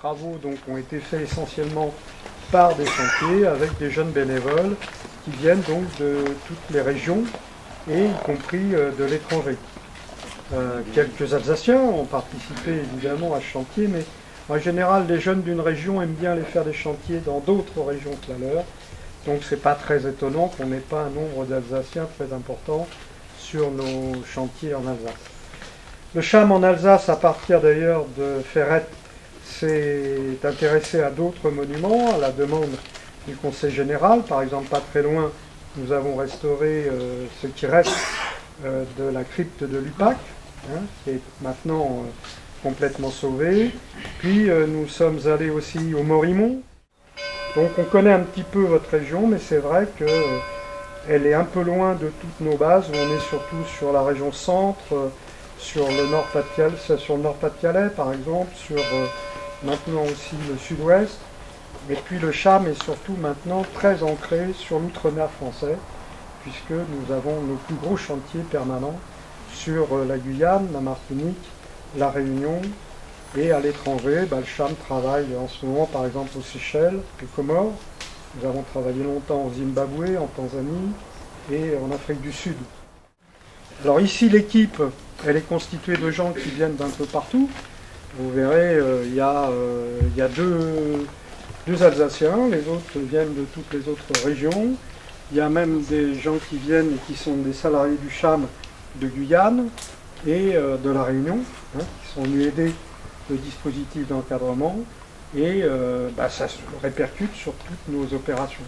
travaux donc, ont été faits essentiellement par des chantiers avec des jeunes bénévoles qui viennent donc de toutes les régions et y compris de l'étranger. Quelques Alsaciens ont participé évidemment à ce chantier, mais en général les jeunes d'une région aiment bien aller faire des chantiers dans d'autres régions que la leur. Donc c'est pas très étonnant qu'on n'ait pas un nombre d'Alsaciens très important sur nos chantiers en Alsace. Le CHAM en Alsace, à partir d'ailleurs de Ferrette, s'est intéressé à d'autres monuments, à la demande du Conseil général. Par exemple, pas très loin, nous avons restauré ce qui reste de la crypte de Lupac, qui est maintenant complètement sauvée. Puis nous sommes allés aussi au Morimont. Donc on connaît un petit peu votre région, mais c'est vrai qu'elle est un peu loin de toutes nos bases. On est surtout sur la région centre, sur le Nord-Pas-de-Calais par exemple, sur maintenant aussi le sud-ouest. Et puis le CHAM est surtout maintenant très ancré sur l'outre-mer français, puisque nous avons nos plus gros chantiers permanents sur la Guyane, la Martinique, la Réunion, et à l'étranger, le CHAM travaille en ce moment par exemple aux Seychelles, aux Comores. Nous avons travaillé longtemps au Zimbabwe, en Tanzanie et en Afrique du Sud. Alors ici l'équipe, elle est constituée de gens qui viennent d'un peu partout. Vous verrez, il y a deux Alsaciens, les autres viennent de toutes les autres régions. Il y a même des gens qui viennent et qui sont des salariés du CHAM de Guyane et de la Réunion, qui sont venus aider le dispositif d'encadrement, et ça se répercute sur toutes nos opérations.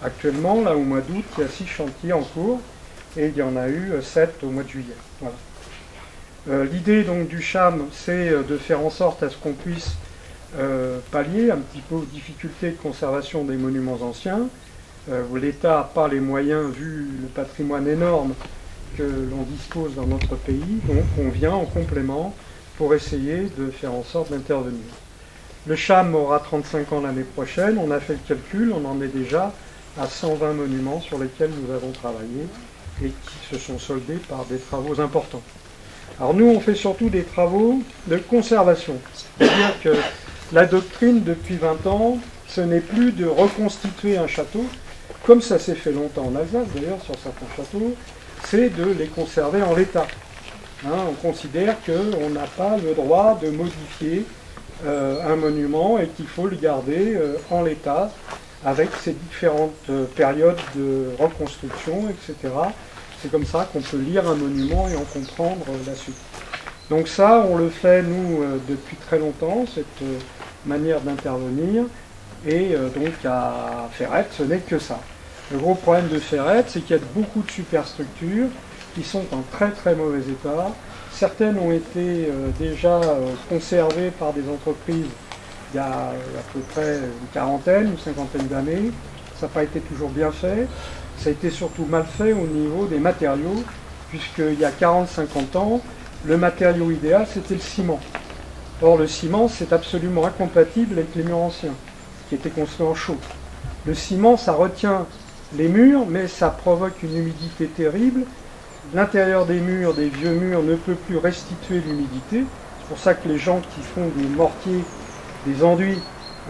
Actuellement, là au mois d'août, il y a 6 chantiers en cours, et il y en a eu 7 au mois de juillet. Voilà. L'idée donc du CHAM, c'est de faire en sorte à ce qu'on puisse pallier un petit peu aux difficultés de conservation des monuments anciens. L'État n'a pas les moyens, vu le patrimoine énorme que l'on dispose dans notre pays, donc on vient en complément pour essayer de faire en sorte d'intervenir. Le CHAM aura 35 ans l'année prochaine, on a fait le calcul, on en est déjà à 120 monuments sur lesquels nous avons travaillé et qui se sont soldés par des travaux importants. Alors nous, on fait surtout des travaux de conservation, c'est-à-dire que la doctrine depuis 20 ans, ce n'est plus de reconstituer un château, comme ça s'est fait longtemps en Alsace d'ailleurs sur certains châteaux, c'est de les conserver en l'état. On considère qu'on n'a pas le droit de modifier un monument et qu'il faut le garder en l'état avec ses différentes périodes de reconstruction, etc. C'est comme ça qu'on peut lire un monument et en comprendre la suite. Donc ça, on le fait, nous, depuis très longtemps, cette manière d'intervenir. Et donc à Ferrette, ce n'est que ça. Le gros problème de Ferrette, c'est qu'il y a beaucoup de superstructures qui sont en très très mauvais état. Certaines ont été déjà conservées par des entreprises il y a à peu près une quarantaine, une cinquantaine d'années. Ça n'a pas été toujours bien fait. Ça a été surtout mal fait au niveau des matériaux, puisqu'il y a 40-50 ans, le matériau idéal, c'était le ciment. Or, le ciment, c'est absolument incompatible avec les murs anciens, qui étaient construits en chaux. Le ciment, ça retient les murs, mais ça provoque une humidité terrible. L'intérieur des murs, des vieux murs, ne peut plus restituer l'humidité. C'est pour ça que les gens qui font des mortiers, des enduits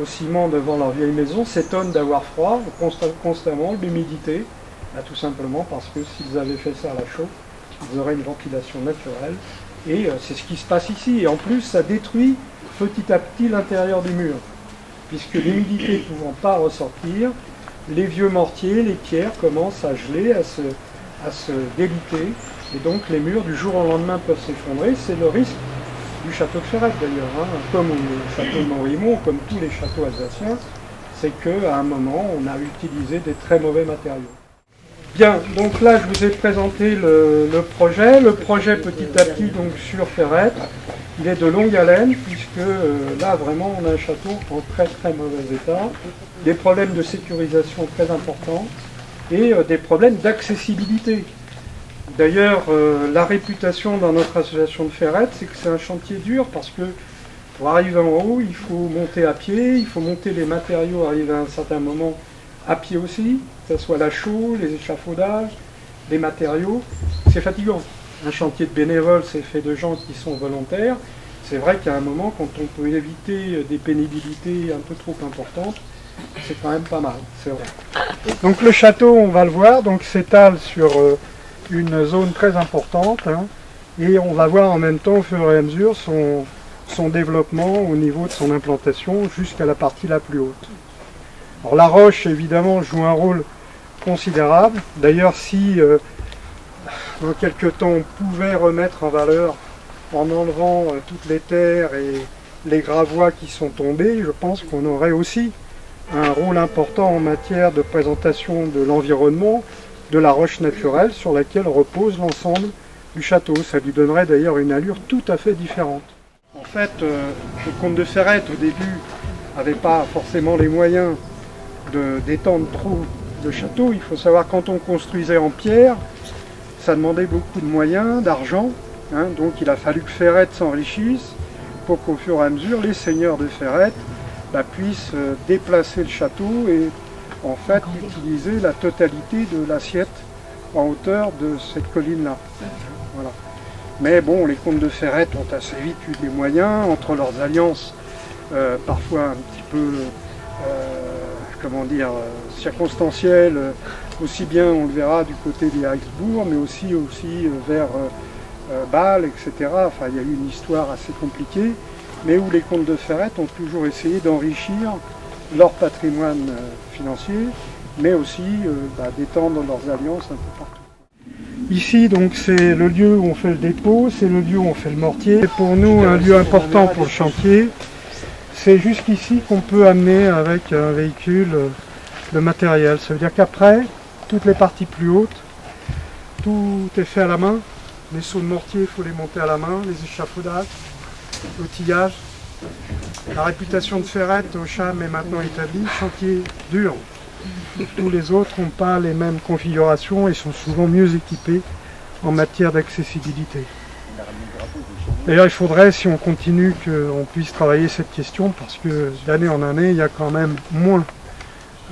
au ciment devant leur vieille maison s'étonnent d'avoir froid constamment, l'humidité, tout simplement parce que s'ils avaient fait ça à la chaux, ils auraient une ventilation naturelle. Et c'est ce qui se passe ici. Et en plus, ça détruit petit à petit l'intérieur des murs, puisque l'humidité ne pouvant pas ressortir, les vieux mortiers, les pierres commencent à geler, à se déliter, et donc les murs du jour au lendemain peuvent s'effondrer. C'est le risque du château de Ferrette d'ailleurs, comme le château de Montrimont, comme tous les châteaux alsaciens, c'est qu'à un moment on a utilisé des très mauvais matériaux. Bien, donc là je vous ai présenté le projet. Le projet petit à petit donc sur Ferrette, il est de longue haleine puisque là vraiment on a un château en très très mauvais état, des problèmes de sécurisation très importants et des problèmes d'accessibilité. D'ailleurs, la réputation dans notre association de Ferrette, c'est que c'est un chantier dur parce que pour arriver en haut, il faut monter à pied, il faut monter les matériaux, arriver à un certain moment à pied aussi, que ce soit la chaux, les échafaudages, les matériaux. C'est fatigant. Un chantier de bénévoles, c'est fait de gens qui sont volontaires, c'est vrai qu'à un moment, quand on peut éviter des pénibilités un peu trop importantes, c'est quand même pas mal, c'est vrai. Donc le château, on va le voir, donc s'étale sur une zone très importante, hein, et on va voir en même temps, au fur et à mesure, son développement au niveau de son implantation jusqu'à la partie la plus haute. Alors la roche, évidemment, joue un rôle considérable. D'ailleurs, si dans quelques temps on pouvait remettre en valeur en enlevant toutes les terres et les gravois qui sont tombés, je pense qu'on aurait aussi un rôle important en matière de présentation de l'environnement, de la roche naturelle sur laquelle repose l'ensemble du château. Ça lui donnerait d'ailleurs une allure tout à fait différente. En fait, le comte de Ferrette, au début, n'avait pas forcément les moyens d'étendre trop le château. Il faut savoir, quand on construisait en pierre, ça demandait beaucoup de moyens, d'argent, hein, donc il a fallu que Ferrette s'enrichisse pour qu'au fur et à mesure, les seigneurs de Ferrette puissent déplacer le château et en fait utiliser la totalité de l'assiette en hauteur de cette colline-là. Voilà. Mais bon, les comtes de Ferrette ont assez vite eu des moyens, entre leurs alliances parfois un petit peu, comment dire, circonstancielles, aussi bien on le verra du côté des Habsbourg, mais aussi vers Bâle, etc. Enfin, il y a eu une histoire assez compliquée, mais où les comtes de Ferrette ont toujours essayé d'enrichir leur patrimoine financier, mais aussi d'étendre leurs alliances un peu partout. Ici, donc, c'est le lieu où on fait le dépôt, c'est le lieu où on fait le mortier. C'est pour nous un lieu important pour le chantier. C'est jusqu'ici qu'on peut amener avec un véhicule le matériel. Ça veut dire qu'après, toutes les parties plus hautes, tout est fait à la main. Les seaux de mortier, il faut les monter à la main, les échafaudages, l'outillage. La réputation de Ferrette au Cham est maintenant établie, chantier dur. Tous les autres n'ont pas les mêmes configurations et sont souvent mieux équipés en matière d'accessibilité. D'ailleurs, il faudrait, si on continue, qu'on puisse travailler cette question, parce que d'année en année, il y a quand même moins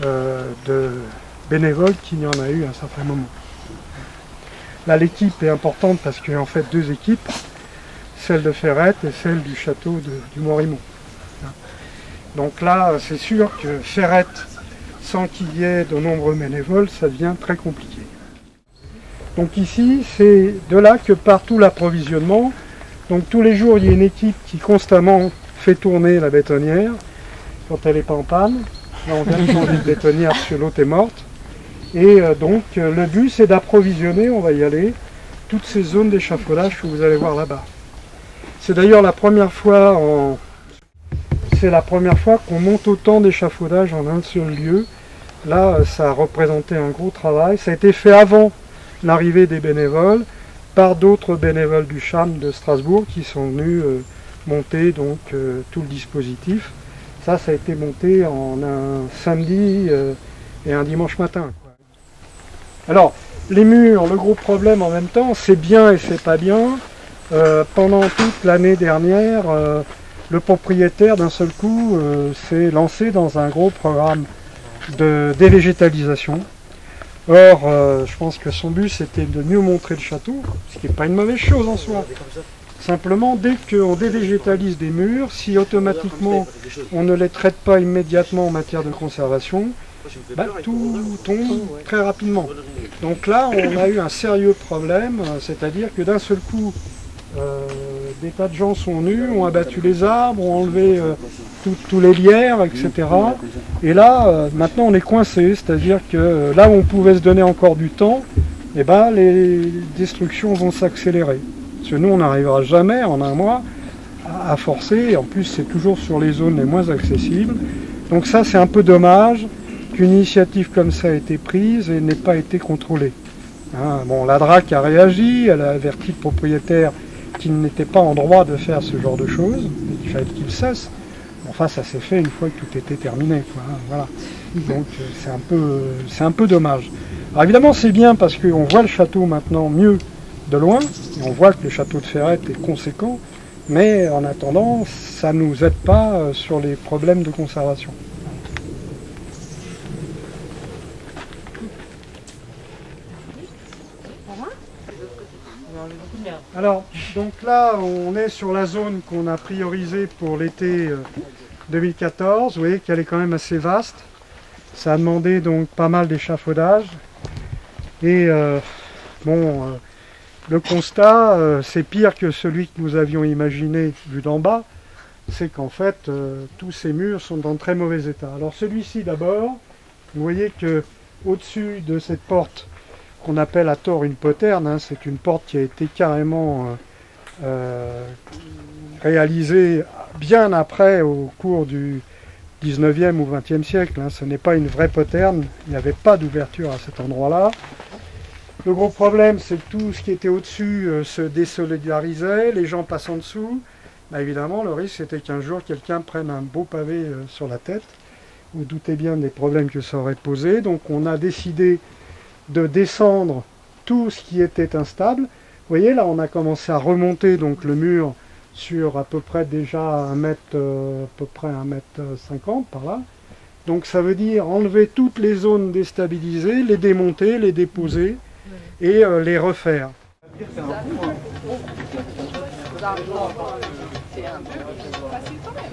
de bénévoles qu'il n'y en a eu à un certain moment. Là, l'équipe est importante parce qu'il y a en fait deux équipes, celle de Ferrette et celle du château du Morimont. Donc là, c'est sûr que Ferrette, sans qu'il y ait de nombreux bénévoles, ça devient très compliqué. Donc ici, c'est de là que part tout l'approvisionnement. Donc tous les jours, il y a une équipe qui constamment fait tourner la bétonnière quand elle n'est pas en panne. Là, on vient de changer de bétonnière parce que l'autre est morte. Et donc le but, c'est d'approvisionner, on va y aller, toutes ces zones d'échafaudage que vous allez voir là-bas. C'est d'ailleurs la première fois qu'on monte autant d'échafaudage en un seul lieu. Là, ça a représenté un gros travail. Ça a été fait avant l'arrivée des bénévoles, par d'autres bénévoles du Cham de Strasbourg qui sont venus monter donc, tout le dispositif. Ça a été monté en un samedi et un dimanche matin. Alors, les murs, le gros problème en même temps, c'est bien et c'est pas bien. Pendant toute l'année dernière, le propriétaire, d'un seul coup, s'est lancé dans un gros programme de dévégétalisation. Or, je pense que son but, c'était de mieux montrer le château, ce qui n'est pas une mauvaise chose en soi. Simplement, dès qu'on dévégétalise des murs, si automatiquement on ne les traite pas immédiatement en matière de conservation, tout tombe très rapidement. Donc là, on a eu un sérieux problème, c'est-à-dire que d'un seul coup, des tas de gens sont venus, ont abattu les arbres, ont enlevé tous les lierres, etc. Et là, maintenant on est coincé, c'est-à-dire que là où on pouvait se donner encore du temps, eh ben, les destructions vont s'accélérer. Parce que nous, on n'arrivera jamais en un mois à forcer, et en plus c'est toujours sur les zones les moins accessibles. Donc ça, c'est un peu dommage qu'une initiative comme ça ait été prise et n'ait pas été contrôlée. Hein, bon, la DRAC a réagi, elle a averti le propriétaire qu'il n'était pas en droit de faire ce genre de choses, il fallait qu'il cesse. Enfin, ça s'est fait une fois que tout était terminé, quoi, hein, voilà. Donc c'est un peu dommage. Alors évidemment, c'est bien parce qu'on voit le château maintenant mieux de loin, et on voit que le château de Ferrette est conséquent, mais en attendant, ça ne nous aide pas sur les problèmes de conservation. Alors, donc là, on est sur la zone qu'on a priorisée pour l'été 2014. Vous voyez qu'elle est quand même assez vaste. Ça a demandé donc pas mal d'échafaudage. Et le constat, c'est pire que celui que nous avions imaginé vu d'en bas. C'est qu'en fait, tous ces murs sont dans très mauvais état. Alors celui-ci d'abord, vous voyez que au-dessus de cette porte, qu'on appelle à tort une poterne, hein, c'est une porte qui a été carrément réalisée bien après, au cours du 19e ou 20e siècle. Hein. Ce n'est pas une vraie poterne, il n'y avait pas d'ouverture à cet endroit-là. Le gros problème, c'est que tout ce qui était au-dessus se désolidarisait, les gens passent en dessous. Bah, évidemment, le risque, c'était qu'un jour, quelqu'un prenne un beau pavé sur la tête. Vous doutez bien des problèmes que ça aurait posé. Donc on a décidé de descendre tout ce qui était instable. Vous voyez, là, on a commencé à remonter donc, le mur sur à peu près déjà 1,50 m par là. Donc ça veut dire enlever toutes les zones déstabilisées, les démonter, les déposer et les refaire. C'est un peu facile quand même.